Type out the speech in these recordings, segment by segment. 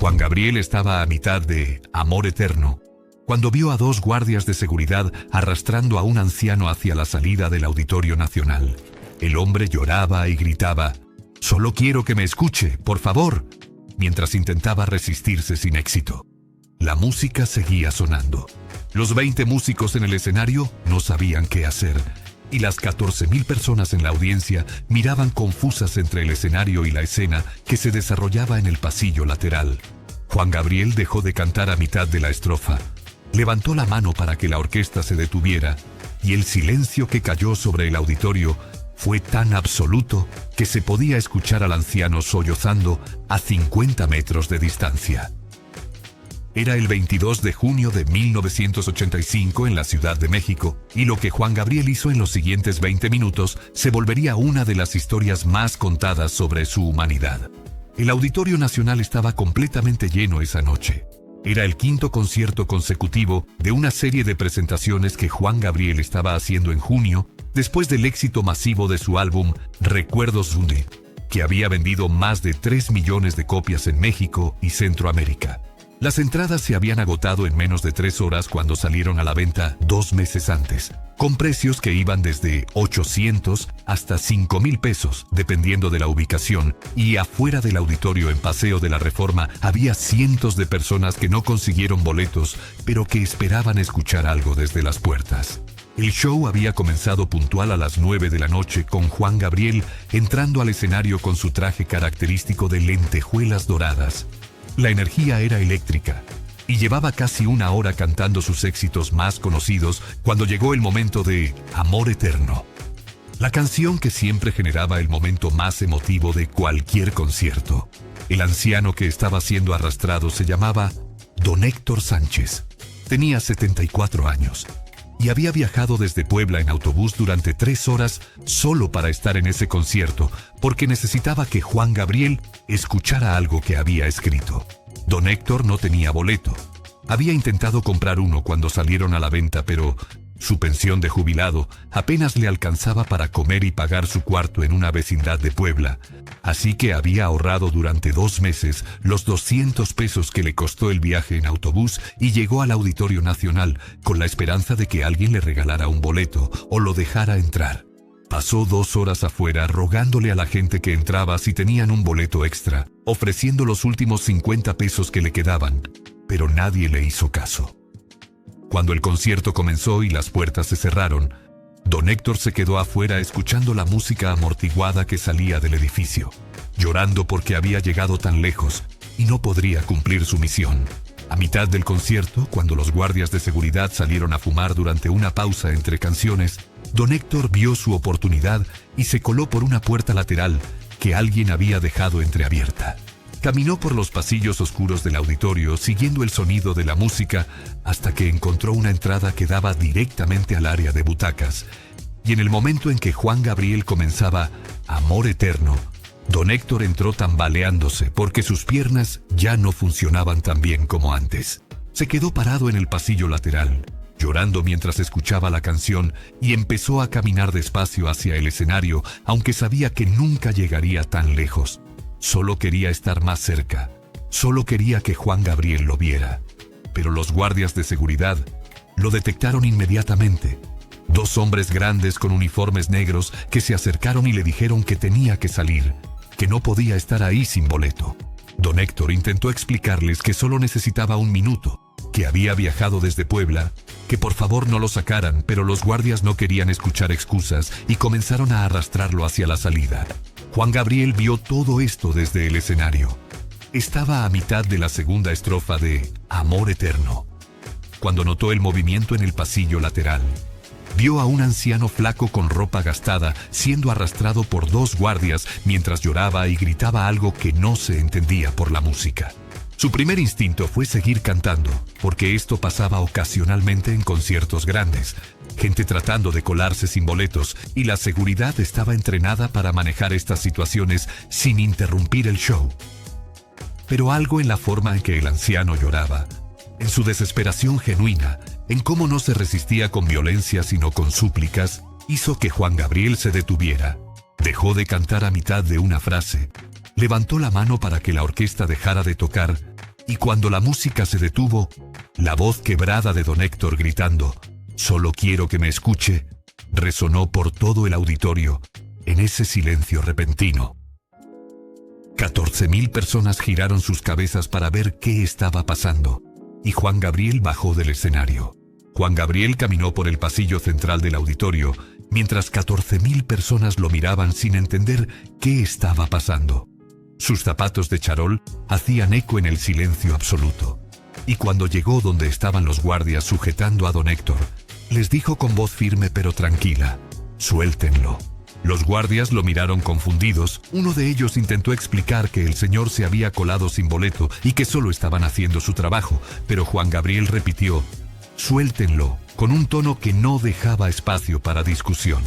Juan Gabriel estaba a mitad de Amor Eterno cuando vio a dos guardias de seguridad arrastrando a un anciano hacia la salida del Auditorio Nacional. El hombre lloraba y gritaba: «Solo quiero que me escuche, por favor», mientras intentaba resistirse sin éxito. La música seguía sonando. Los 20 músicos en el escenario no sabían qué hacer, y las 14,000 personas en la audiencia miraban confusas entre el escenario y la escena que se desarrollaba en el pasillo lateral. Juan Gabriel dejó de cantar a mitad de la estrofa. Levantó la mano para que la orquesta se detuviera, y el silencio que cayó sobre el auditorio fue tan absoluto que se podía escuchar al anciano sollozando a 50 metros de distancia. Era el 22 de junio de 1985 en la Ciudad de México, y lo que Juan Gabriel hizo en los siguientes 20 minutos se volvería una de las historias más contadas sobre su humanidad. El Auditorio Nacional estaba completamente lleno esa noche. Era el 5º concierto consecutivo de una serie de presentaciones que Juan Gabriel estaba haciendo en junio, después del éxito masivo de su álbum Recuerdos Unde, que había vendido más de 3 millones de copias en México y Centroamérica. Las entradas se habían agotado en menos de 3 horas cuando salieron a la venta 2 meses antes, con precios que iban desde 800 hasta 5,000 pesos, dependiendo de la ubicación, y afuera del auditorio en Paseo de la Reforma había cientos de personas que no consiguieron boletos, pero que esperaban escuchar algo desde las puertas. El show había comenzado puntual a las 9 de la noche con Juan Gabriel entrando al escenario con su traje característico de lentejuelas doradas. La energía era eléctrica, y llevaba casi 1 hora cantando sus éxitos más conocidos cuando llegó el momento de Amor Eterno. La canción que siempre generaba el momento más emotivo de cualquier concierto. El anciano que estaba siendo arrastrado se llamaba Don Héctor Sánchez. Tenía 74 años. Y había viajado desde Puebla en autobús durante 3 horas solo para estar en ese concierto, porque necesitaba que Juan Gabriel escuchara algo que había escrito. Don Héctor no tenía boleto. Había intentado comprar uno cuando salieron a la venta, pero su pensión de jubilado apenas le alcanzaba para comer y pagar su cuarto en una vecindad de Puebla. Así que había ahorrado durante 2 meses los 200 pesos que le costó el viaje en autobús y llegó al Auditorio Nacional con la esperanza de que alguien le regalara un boleto o lo dejara entrar. Pasó 2 horas afuera rogándole a la gente que entraba si tenían un boleto extra, ofreciendo los últimos 50 pesos que le quedaban, pero nadie le hizo caso. Cuando el concierto comenzó y las puertas se cerraron, Don Héctor se quedó afuera escuchando la música amortiguada que salía del edificio, llorando porque había llegado tan lejos y no podría cumplir su misión. A mitad del concierto, cuando los guardias de seguridad salieron a fumar durante una pausa entre canciones, Don Héctor vio su oportunidad y se coló por una puerta lateral que alguien había dejado entreabierta. Caminó por los pasillos oscuros del auditorio siguiendo el sonido de la música hasta que encontró una entrada que daba directamente al área de butacas. Y en el momento en que Juan Gabriel comenzaba Amor Eterno, Don Héctor entró tambaleándose porque sus piernas ya no funcionaban tan bien como antes. Se quedó parado en el pasillo lateral, llorando mientras escuchaba la canción, y empezó a caminar despacio hacia el escenario, aunque sabía que nunca llegaría tan lejos. Solo quería estar más cerca. Solo quería que Juan Gabriel lo viera. Pero los guardias de seguridad lo detectaron inmediatamente. 2 hombres grandes con uniformes negros que se acercaron y le dijeron que tenía que salir, que no podía estar ahí sin boleto. Don Héctor intentó explicarles que solo necesitaba 1 minuto, que había viajado desde Puebla, que por favor no lo sacaran, pero los guardias no querían escuchar excusas y comenzaron a arrastrarlo hacia la salida. Juan Gabriel vio todo esto desde el escenario. Estaba a mitad de la segunda estrofa de Amor Eterno, cuando notó el movimiento en el pasillo lateral. Vio a un anciano flaco con ropa gastada siendo arrastrado por 2 guardias mientras lloraba y gritaba algo que no se entendía por la música. Su primer instinto fue seguir cantando, porque esto pasaba ocasionalmente en conciertos grandes, gente tratando de colarse sin boletos, y la seguridad estaba entrenada para manejar estas situaciones sin interrumpir el show. Pero algo en la forma en que el anciano lloraba, en su desesperación genuina, en cómo no se resistía con violencia sino con súplicas, hizo que Juan Gabriel se detuviera. Dejó de cantar a mitad de una frase, levantó la mano para que la orquesta dejara de tocar Y cuando la música se detuvo, la voz quebrada de don Héctor gritando, «Solo quiero que me escuche», resonó por todo el auditorio, en ese silencio repentino. 14.000 personas giraron sus cabezas para ver qué estaba pasando, y Juan Gabriel bajó del escenario. Juan Gabriel caminó por el pasillo central del auditorio, mientras 14.000 personas lo miraban sin entender qué estaba pasando. Sus zapatos de charol hacían eco en el silencio absoluto. Y cuando llegó donde estaban los guardias sujetando a don Héctor, les dijo con voz firme pero tranquila, «Suéltenlo». Los guardias lo miraron confundidos. Uno de ellos intentó explicar que el señor se había colado sin boleto y que solo estaban haciendo su trabajo, pero Juan Gabriel repitió, «Suéltenlo», con un tono que no dejaba espacio para discusión.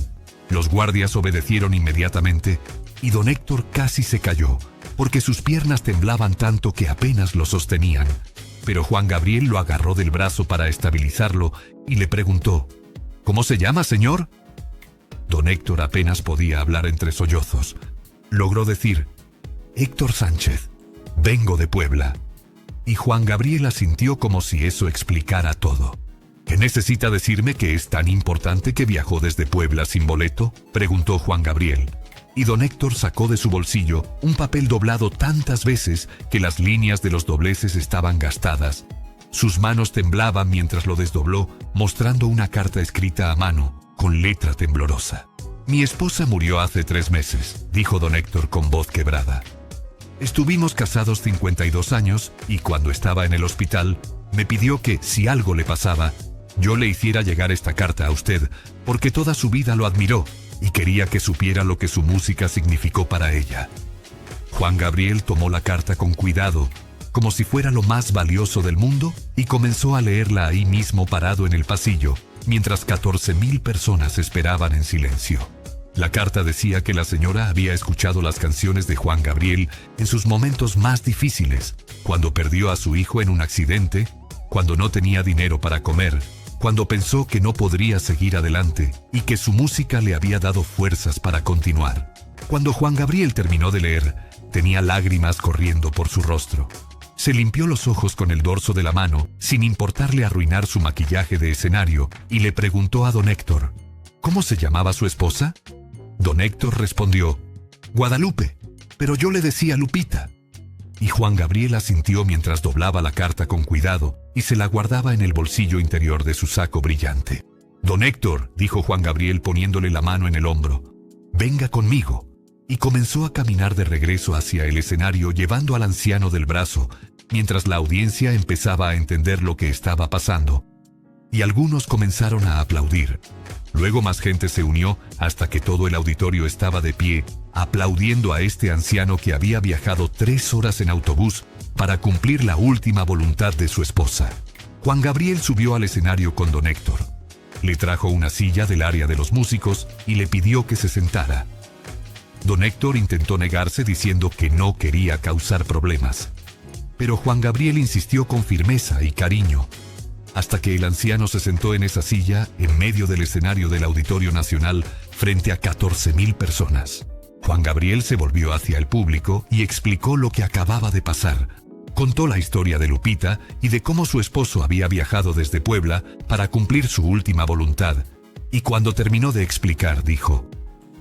Los guardias obedecieron inmediatamente y don Héctor casi se cayó, porque sus piernas temblaban tanto que apenas lo sostenían. Pero Juan Gabriel lo agarró del brazo para estabilizarlo y le preguntó, «¿Cómo se llama, señor?». Don Héctor apenas podía hablar entre sollozos. Logró decir, «Héctor Sánchez, vengo de Puebla». Y Juan Gabriel asintió como si eso explicara todo. «¿Qué necesita decirme que es tan importante que viajó desde Puebla sin boleto?», preguntó Juan Gabriel. Y don Héctor sacó de su bolsillo un papel doblado tantas veces que las líneas de los dobleces estaban gastadas. Sus manos temblaban mientras lo desdobló, mostrando una carta escrita a mano, con letra temblorosa. «Mi esposa murió hace 3 meses», dijo don Héctor con voz quebrada. «Estuvimos casados 52 años y cuando estaba en el hospital me pidió que, si algo le pasaba, yo le hiciera llegar esta carta a usted, porque toda su vida lo admiró y quería que supiera lo que su música significó para ella». Juan Gabriel tomó la carta con cuidado, como si fuera lo más valioso del mundo, y comenzó a leerla ahí mismo parado en el pasillo, mientras 14.000 personas esperaban en silencio. La carta decía que la señora había escuchado las canciones de Juan Gabriel en sus momentos más difíciles, cuando perdió a su hijo en un accidente, cuando no tenía dinero para comer, cuando pensó que no podría seguir adelante y que su música le había dado fuerzas para continuar. Cuando Juan Gabriel terminó de leer, tenía lágrimas corriendo por su rostro. Se limpió los ojos con el dorso de la mano, sin importarle arruinar su maquillaje de escenario, y le preguntó a don Héctor, ¿cómo se llamaba su esposa? Don Héctor respondió, «Guadalupe, pero yo le decía Lupita». Y Juan Gabriel asintió mientras doblaba la carta con cuidado y se la guardaba en el bolsillo interior de su saco brillante. «Don Héctor», dijo Juan Gabriel poniéndole la mano en el hombro, «venga conmigo». Y comenzó a caminar de regreso hacia el escenario llevando al anciano del brazo, mientras la audiencia empezaba a entender lo que estaba pasando. Y algunos comenzaron a aplaudir. Luego más gente se unió hasta que todo el auditorio estaba de pie, aplaudiendo a este anciano que había viajado 3 horas en autobús para cumplir la última voluntad de su esposa. Juan Gabriel subió al escenario con don Héctor. Le trajo una silla del área de los músicos y le pidió que se sentara. Don Héctor intentó negarse diciendo que no quería causar problemas. Pero Juan Gabriel insistió con firmeza y cariño, hasta que el anciano se sentó en esa silla en medio del escenario del Auditorio Nacional frente a 14.000 personas. Juan Gabriel se volvió hacia el público y explicó lo que acababa de pasar. Contó la historia de Lupita y de cómo su esposo había viajado desde Puebla para cumplir su última voluntad. Y cuando terminó de explicar, dijo,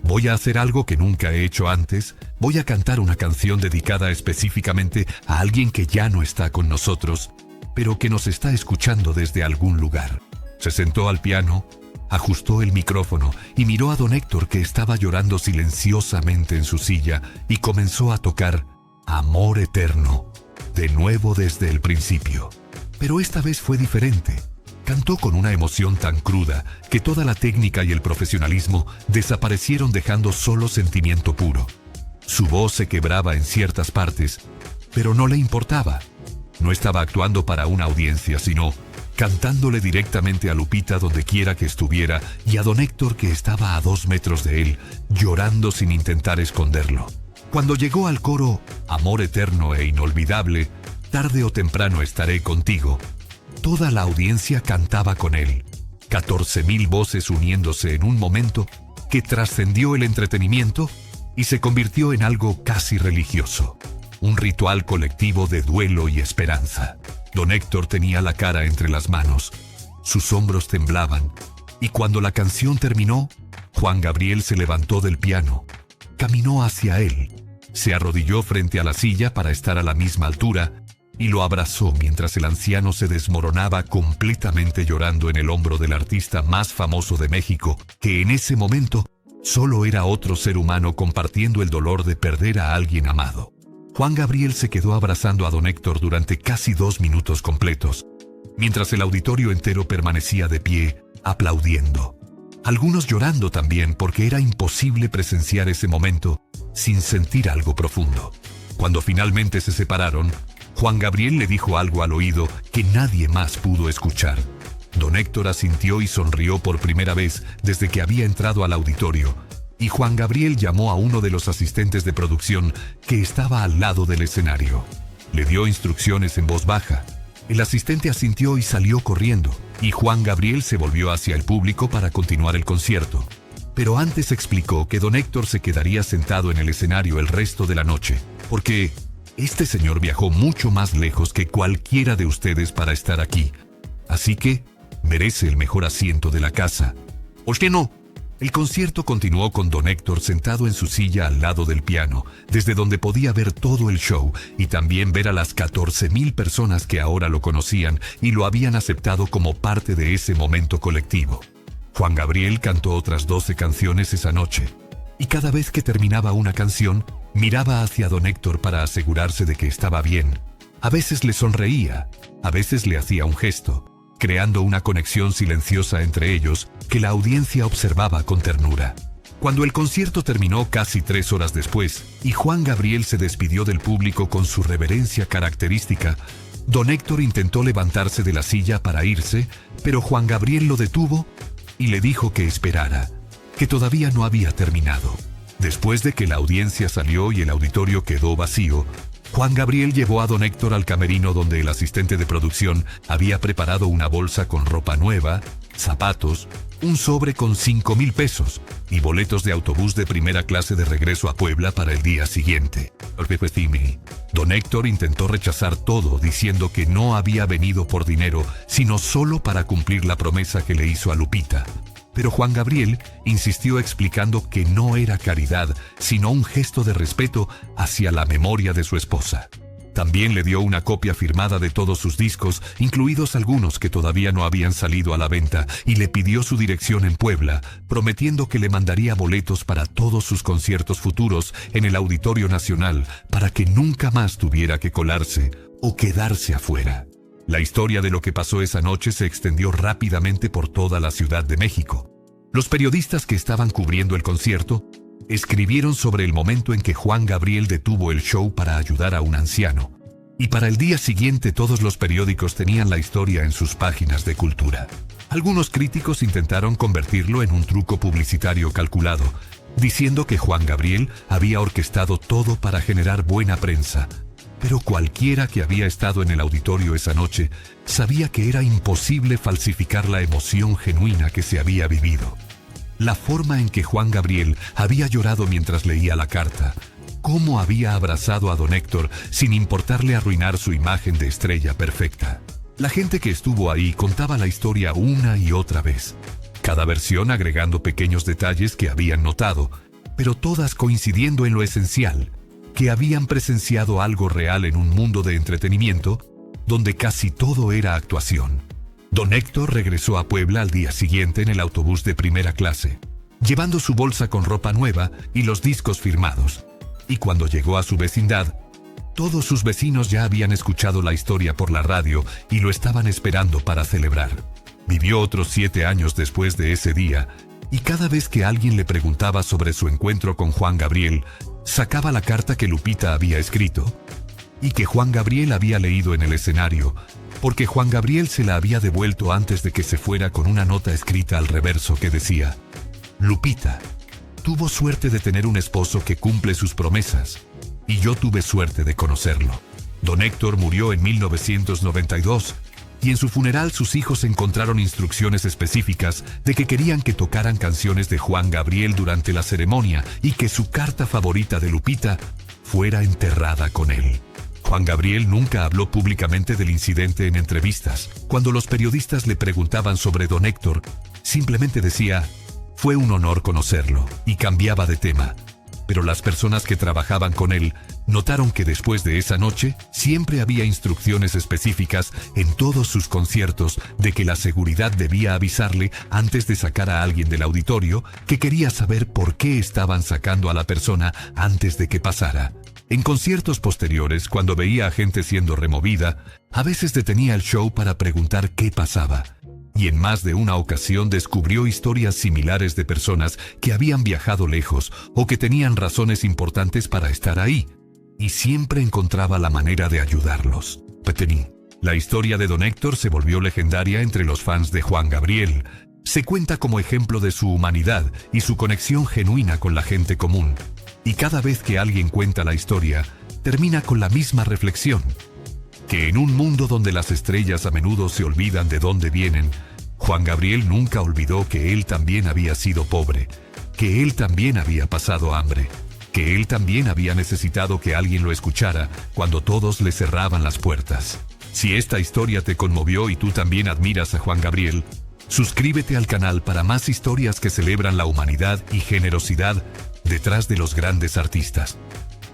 «Voy a hacer algo que nunca he hecho antes. Voy a cantar una canción dedicada específicamente a alguien que ya no está con nosotros, pero que nos está escuchando desde algún lugar». Se sentó al piano, ajustó el micrófono y miró a don Héctor, que estaba llorando silenciosamente en su silla, y comenzó a tocar «Amor Eterno», de nuevo desde el principio. Pero esta vez fue diferente. Cantó con una emoción tan cruda que toda la técnica y el profesionalismo desaparecieron, dejando solo sentimiento puro. Su voz se quebraba en ciertas partes, pero no le importaba. No estaba actuando para una audiencia, sino cantándole directamente a Lupita donde quiera que estuviera, y a don Héctor, que estaba a 2 metros de él, llorando sin intentar esconderlo. Cuando llegó al coro «Amor eterno e inolvidable, tarde o temprano estaré contigo», toda la audiencia cantaba con él. 14.000 voces uniéndose en un momento que trascendió el entretenimiento y se convirtió en algo casi religioso. un ritual colectivo de duelo y esperanza. Don Héctor tenía la cara entre las manos, sus hombros temblaban, y cuando la canción terminó, Juan Gabriel se levantó del piano, caminó hacia él, se arrodilló frente a la silla para estar a la misma altura y lo abrazó mientras el anciano se desmoronaba completamente llorando en el hombro del artista más famoso de México, que en ese momento solo era otro ser humano compartiendo el dolor de perder a alguien amado. Juan Gabriel se quedó abrazando a don Héctor durante casi 2 minutos completos, mientras el auditorio entero permanecía de pie, aplaudiendo. Algunos llorando también porque era imposible presenciar ese momento sin sentir algo profundo. Cuando finalmente se separaron, Juan Gabriel le dijo algo al oído que nadie más pudo escuchar. Don Héctor asintió y sonrió por primera vez desde que había entrado al auditorio, y Juan Gabriel llamó a uno de los asistentes de producción que estaba al lado del escenario. Le dio instrucciones en voz baja. El asistente asintió y salió corriendo, y Juan Gabriel se volvió hacia el público para continuar el concierto. Pero antes explicó que don Héctor se quedaría sentado en el escenario el resto de la noche, porque este señor viajó mucho más lejos que cualquiera de ustedes para estar aquí. Así que merece el mejor asiento de la casa. ¿Por qué no? El concierto continuó con don Héctor sentado en su silla al lado del piano, desde donde podía ver todo el show y también ver a las 14,000 personas que ahora lo conocían y lo habían aceptado como parte de ese momento colectivo. Juan Gabriel cantó otras 12 canciones esa noche, y cada vez que terminaba una canción, miraba hacia don Héctor para asegurarse de que estaba bien. A veces le sonreía, a veces le hacía un gesto, creando una conexión silenciosa entre ellos que la audiencia observaba con ternura. Cuando el concierto terminó casi 3 horas después y Juan Gabriel se despidió del público con su reverencia característica, don Héctor intentó levantarse de la silla para irse, pero Juan Gabriel lo detuvo y le dijo que esperara, que todavía no había terminado. Después de que la audiencia salió y el auditorio quedó vacío, Juan Gabriel llevó a don Héctor al camerino donde el asistente de producción había preparado una bolsa con ropa nueva, zapatos, un sobre con 5,000 pesos y boletos de autobús de primera clase de regreso a Puebla para el día siguiente. Don Héctor intentó rechazar todo diciendo que no había venido por dinero, sino solo para cumplir la promesa que le hizo a Lupita. Pero Juan Gabriel insistió explicando que no era caridad, sino un gesto de respeto hacia la memoria de su esposa. También le dio una copia firmada de todos sus discos, incluidos algunos que todavía no habían salido a la venta, y le pidió su dirección en Puebla, prometiendo que le mandaría boletos para todos sus conciertos futuros en el Auditorio Nacional para que nunca más tuviera que colarse o quedarse afuera. La historia de lo que pasó esa noche se extendió rápidamente por toda la Ciudad de México. Los periodistas que estaban cubriendo el concierto escribieron sobre el momento en que Juan Gabriel detuvo el show para ayudar a un anciano. Y para el día siguiente todos los periódicos tenían la historia en sus páginas de cultura. Algunos críticos intentaron convertirlo en un truco publicitario calculado, diciendo que Juan Gabriel había orquestado todo para generar buena prensa. Pero cualquiera que había estado en el auditorio esa noche sabía que era imposible falsificar la emoción genuina que se había vivido. La forma en que Juan Gabriel había llorado mientras leía la carta, cómo había abrazado a don Héctor sin importarle arruinar su imagen de estrella perfecta. La gente que estuvo ahí contaba la historia una y otra vez, cada versión agregando pequeños detalles que habían notado, pero todas coincidiendo en lo esencial, que habían presenciado algo real en un mundo de entretenimiento donde casi todo era actuación. Don Héctor regresó a Puebla al día siguiente en el autobús de primera clase, llevando su bolsa con ropa nueva y los discos firmados. Y cuando llegó a su vecindad, todos sus vecinos ya habían escuchado la historia por la radio y lo estaban esperando para celebrar. Vivió otros 7 años después de ese día, y cada vez que alguien le preguntaba sobre su encuentro con Juan Gabriel, sacaba la carta que Lupita había escrito y que Juan Gabriel había leído en el escenario, porque Juan Gabriel se la había devuelto antes de que se fuera con una nota escrita al reverso que decía: Lupita, tuvo suerte de tener un esposo que cumple sus promesas, y yo tuve suerte de conocerlo. Don Héctor murió en 1992, y en su funeral sus hijos encontraron instrucciones específicas de que querían que tocaran canciones de Juan Gabriel durante la ceremonia y que su carta favorita de Lupita fuera enterrada con él. Juan Gabriel nunca habló públicamente del incidente en entrevistas. Cuando los periodistas le preguntaban sobre don Héctor, simplemente decía, fue un honor conocerlo, y cambiaba de tema. Pero las personas que trabajaban con él notaron que después de esa noche siempre había instrucciones específicas en todos sus conciertos de que la seguridad debía avisarle antes de sacar a alguien del auditorio que quería saber por qué estaban sacando a la persona antes de que pasara. En conciertos posteriores, cuando veía a gente siendo removida, a veces detenía el show para preguntar qué pasaba. Y en más de una ocasión descubrió historias similares de personas que habían viajado lejos o que tenían razones importantes para estar ahí. Y siempre encontraba la manera de ayudarlos. Petení. La historia de don Héctor se volvió legendaria entre los fans de Juan Gabriel. Se cuenta como ejemplo de su humanidad y su conexión genuina con la gente común. Y cada vez que alguien cuenta la historia, termina con la misma reflexión. Que en un mundo donde las estrellas a menudo se olvidan de dónde vienen, Juan Gabriel nunca olvidó que él también había sido pobre, que él también había pasado hambre, que él también había necesitado que alguien lo escuchara cuando todos le cerraban las puertas. Si esta historia te conmovió y tú también admiras a Juan Gabriel, suscríbete al canal para más historias que celebran la humanidad y generosidad detrás de los grandes artistas.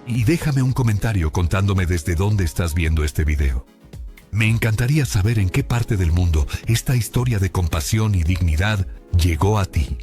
Y déjame un comentario contándome desde dónde estás viendo este video. Me encantaría saber en qué parte del mundo esta historia de compasión y dignidad llegó a ti.